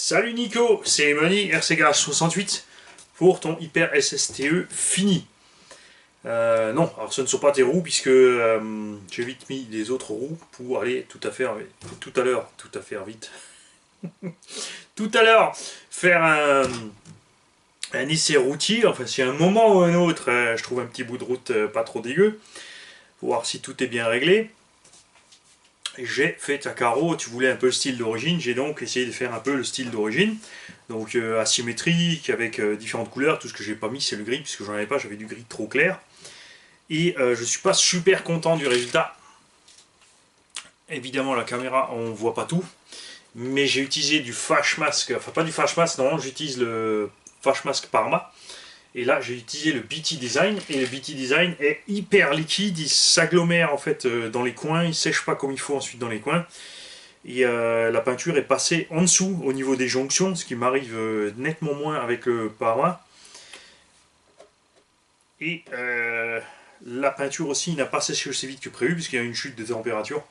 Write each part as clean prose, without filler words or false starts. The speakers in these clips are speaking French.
Salut Nico, c'est Emony RCGH68 pour ton Hyper SSTE fini. Non, alors ce ne sont pas tes roues puisque j'ai vite mis les autres roues pour aller tout à l'heure faire un essai routier. Enfin, si à un moment ou un autre je trouve un petit bout de route pas trop dégueu, pour voir si tout est bien réglé. J'ai fait ta carreau, tu voulais un peu le style d'origine, j'ai donc essayé de faire un peu le style d'origine, donc asymétrique, avec différentes couleurs. Tout ce que j'ai pas mis c'est le gris, puisque j'en avais pas, j'avais du gris trop clair, et je suis pas super content du résultat. Évidemment la caméra on voit pas tout, mais j'ai utilisé du Fash Mask, enfin pas du Fash Mask, non, j'utilise le Fash Mask Parma, et là j'ai utilisé le BT Design, et le BT Design est hyper liquide, il s'agglomère en fait dans les coins, il sèche pas comme il faut ensuite dans les coins, et la peinture est passée en dessous au niveau des jonctions, ce qui m'arrive nettement moins avec le Parma. Et la peinture aussi n'a pas séché aussi vite que prévu, puisqu'il y a une chute de température.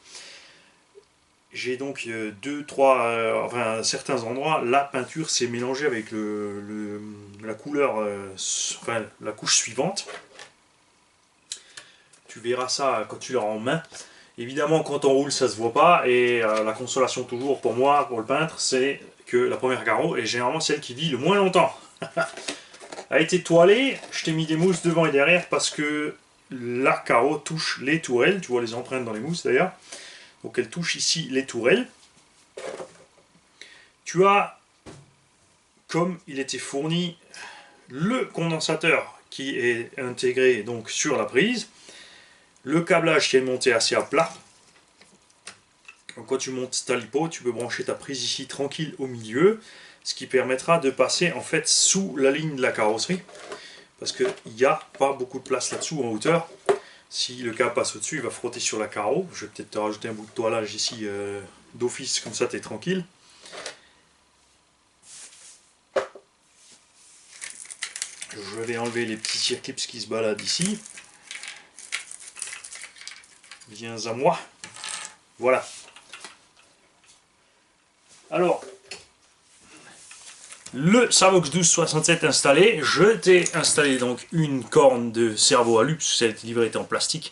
J'ai donc à certains endroits, la peinture s'est mélangée avec la couleur, la couche suivante. Tu verras ça quand tu l'auras en main. Évidemment, quand on roule, ça se voit pas, et la consolation toujours pour moi, pour le peintre, c'est que la première carreau est généralement celle qui vit le moins longtemps. A été toilée, je t'ai mis des mousses devant et derrière parce que la carreau touche les tourelles, tu vois les empreintes dans les mousses d'ailleurs. Donc elle touche ici les tourelles. Tu as, comme il était fourni, le condensateur qui est intégré donc sur la prise, le câblage qui est monté assez à plat. Donc quand tu montes ta lipo, tu peux brancher ta prise ici tranquille au milieu, ce qui permettra de passer en fait sous la ligne de la carrosserie, parce qu'il n'y a pas beaucoup de place là-dessous en hauteur. Si le câble passe au-dessus, il va frotter sur la carreau. Je vais peut-être te rajouter un bout de toilage ici d'office, comme ça tu es tranquille. Je vais enlever les petits circlips qui se baladent ici. Viens à moi. Voilà. Alors, le Savox 1267 installé, je t'ai installé donc une corne de cerveau alu, parce que celle qui livrée était en plastique,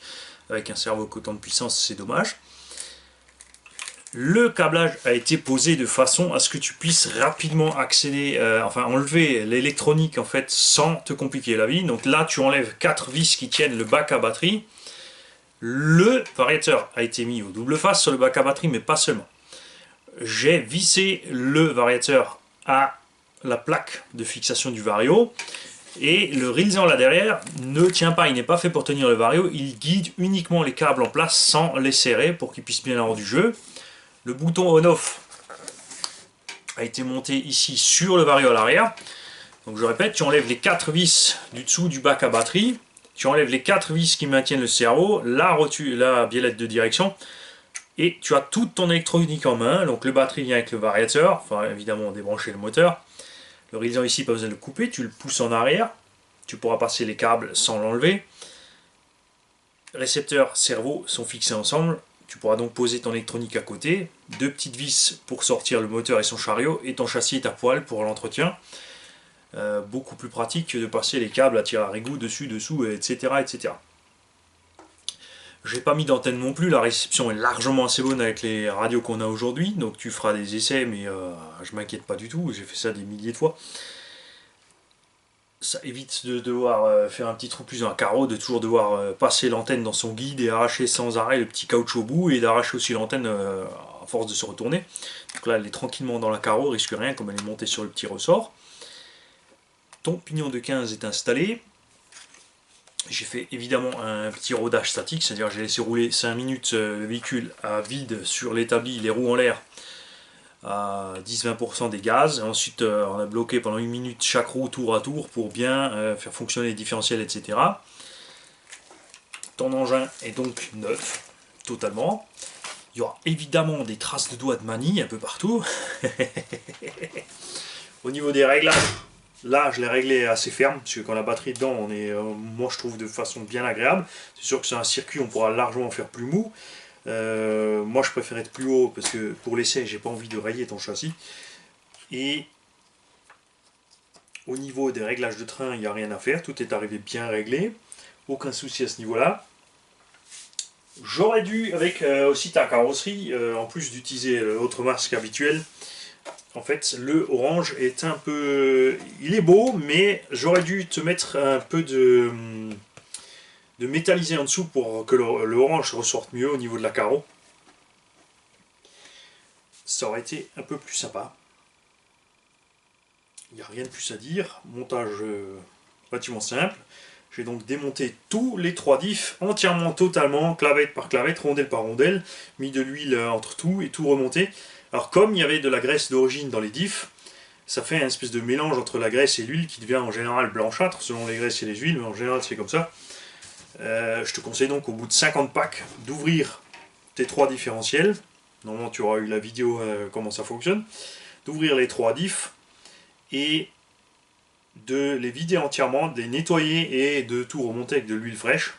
avec un cerveau avec autant de puissance, c'est dommage. Le câblage a été posé de façon à ce que tu puisses rapidement accéder, enlever l'électronique en fait sans te compliquer la vie. Donc là tu enlèves 4 vis qui tiennent le bac à batterie. Le variateur a été mis au double face sur le bac à batterie, mais pas seulement. J'ai vissé le variateur à la plaque de fixation du vario, et le rilsan là derrière ne tient pas, il n'est pas fait pour tenir le vario, il guide uniquement les câbles en place sans les serrer pour qu'ils puissent bien avoir du jeu. Le bouton on-off a été monté ici sur le vario à l'arrière. Donc je répète, tu enlèves les 4 vis du dessous du bac à batterie, tu enlèves les 4 vis qui maintiennent le cerveau, la biellette de direction, et tu as toute ton électronique en main. Donc le batterie vient avec le variateur, enfin évidemment débrancher le moteur. Le rilsan ici, pas besoin de le couper, tu le pousses en arrière, tu pourras passer les câbles sans l'enlever. Récepteur, cerveau sont fixés ensemble. Tu pourras donc poser ton électronique à côté, 2 petites vis pour sortir le moteur et son chariot, et ton châssis et ta poêle pour l'entretien. Beaucoup plus pratique que de passer les câbles à tir à rigout dessus, dessous, etc. etc. J'ai pas mis d'antenne non plus, la réception est largement assez bonne avec les radios qu'on a aujourd'hui, donc tu feras des essais, mais je m'inquiète pas du tout, j'ai fait ça des milliers de fois. Ça évite de devoir faire un petit trou plus dans un carreau, de toujours devoir passer l'antenne dans son guide et arracher sans arrêt le petit caoutchouc au bout, et d'arracher aussi l'antenne à force de se retourner. Donc là elle est tranquillement dans la carreau, risque rien comme elle est montée sur le petit ressort. Ton pignon de 15 est installé. J'ai fait évidemment un petit rodage statique, c'est-à-dire j'ai laissé rouler 5 minutes le véhicule à vide sur l'établi, les roues en l'air, à 10-20% des gaz. Ensuite on a bloqué pendant 1 minute chaque roue tour à tour pour bien faire fonctionner les différentiels, etc. Ton engin est donc neuf, totalement. Il y aura évidemment des traces de doigts de manie un peu partout. Au niveau des réglages, là je l'ai réglé assez ferme, parce que quand la batterie est dedans, on est, moi je trouve de façon bien agréable. C'est sûr que c'est un circuit, on pourra largement faire plus mou. Moi je préfère être plus haut, parce que pour l'essai j'ai pas envie de rayer ton châssis. Et au niveau des réglages de train, il n'y a rien à faire, tout est arrivé bien réglé, aucun souci à ce niveau-là. J'aurais dû, avec aussi ta carrosserie, en plus d'utiliser l'autre masque habituel, en fait, le orange est un peu... Il est beau, mais j'aurais dû te mettre un peu de métallisé en dessous pour que le orange ressorte mieux au niveau de la carreau. Ça aurait été un peu plus sympa. Il n'y a rien de plus à dire. Montage relativement simple. J'ai donc démonté tous les 3 diffs entièrement, totalement, clavette par clavette, rondelle par rondelle, mis de l'huile entre tout et tout remonté. Alors comme il y avait de la graisse d'origine dans les diffs, ça fait un espèce de mélange entre la graisse et l'huile qui devient en général blanchâtre selon les graisses et les huiles, mais en général c'est comme ça. Je te conseille donc au bout de 50 packs d'ouvrir tes 3 différentiels. Normalement tu auras eu la vidéo comment ça fonctionne. D'ouvrir les 3 diffs et de les vider entièrement, de les nettoyer et de tout remonter avec de l'huile fraîche.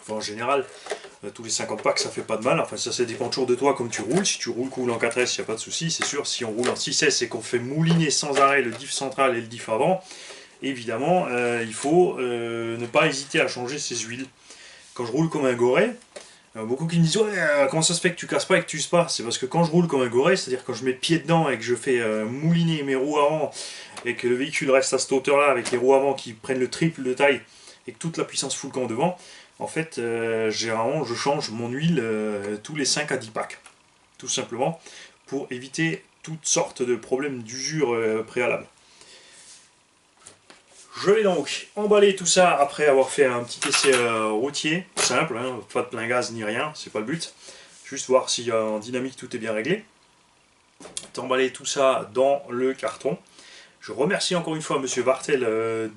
Enfin en général, tous les 50 packs ça fait pas de mal, enfin ça dépend toujours de toi comme tu roules. Si tu roules cool en 4S, il n'y a pas de souci, c'est sûr. Si on roule en 6S et qu'on fait mouliner sans arrêt le diff central et le diff avant, évidemment il faut ne pas hésiter à changer ses huiles. Quand je roule comme un goré, beaucoup qui me disent ouais, comment ça se fait que tu casses pas et que tu uses pas. C'est parce que quand je roule comme un goré, c'est-à-dire quand je mets le pied dedans et que je fais mouliner mes roues avant et que le véhicule reste à cette hauteur là avec les roues avant qui prennent le triple de taille et que toute la puissance fout le camp devant, en fait généralement je change mon huile tous les 5 à 10 packs, tout simplement pour éviter toutes sortes de problèmes d'usure préalable. Je vais donc emballer tout ça après avoir fait un petit essai routier, simple, hein, pas de plein gaz ni rien, c'est pas le but. Juste voir si en dynamique tout est bien réglé. T'emballer tout ça dans le carton. Je remercie encore une fois Monsieur Vartel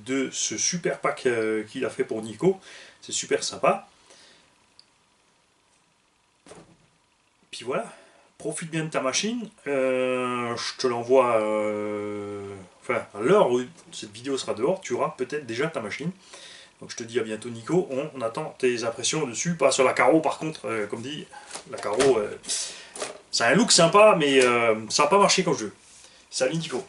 de ce super pack qu'il a fait pour Nico. C'est super sympa. Puis voilà, profite bien de ta machine. Je te l'envoie... Enfin, à l'heure où cette vidéo sera dehors, tu auras peut-être déjà ta machine. Donc je te dis à bientôt Nico, on attend tes impressions dessus, pas sur la carreau par contre, comme dit, la carreau, c'est un look sympa, mais ça n'a pas marché comme jeu. Salut Nico.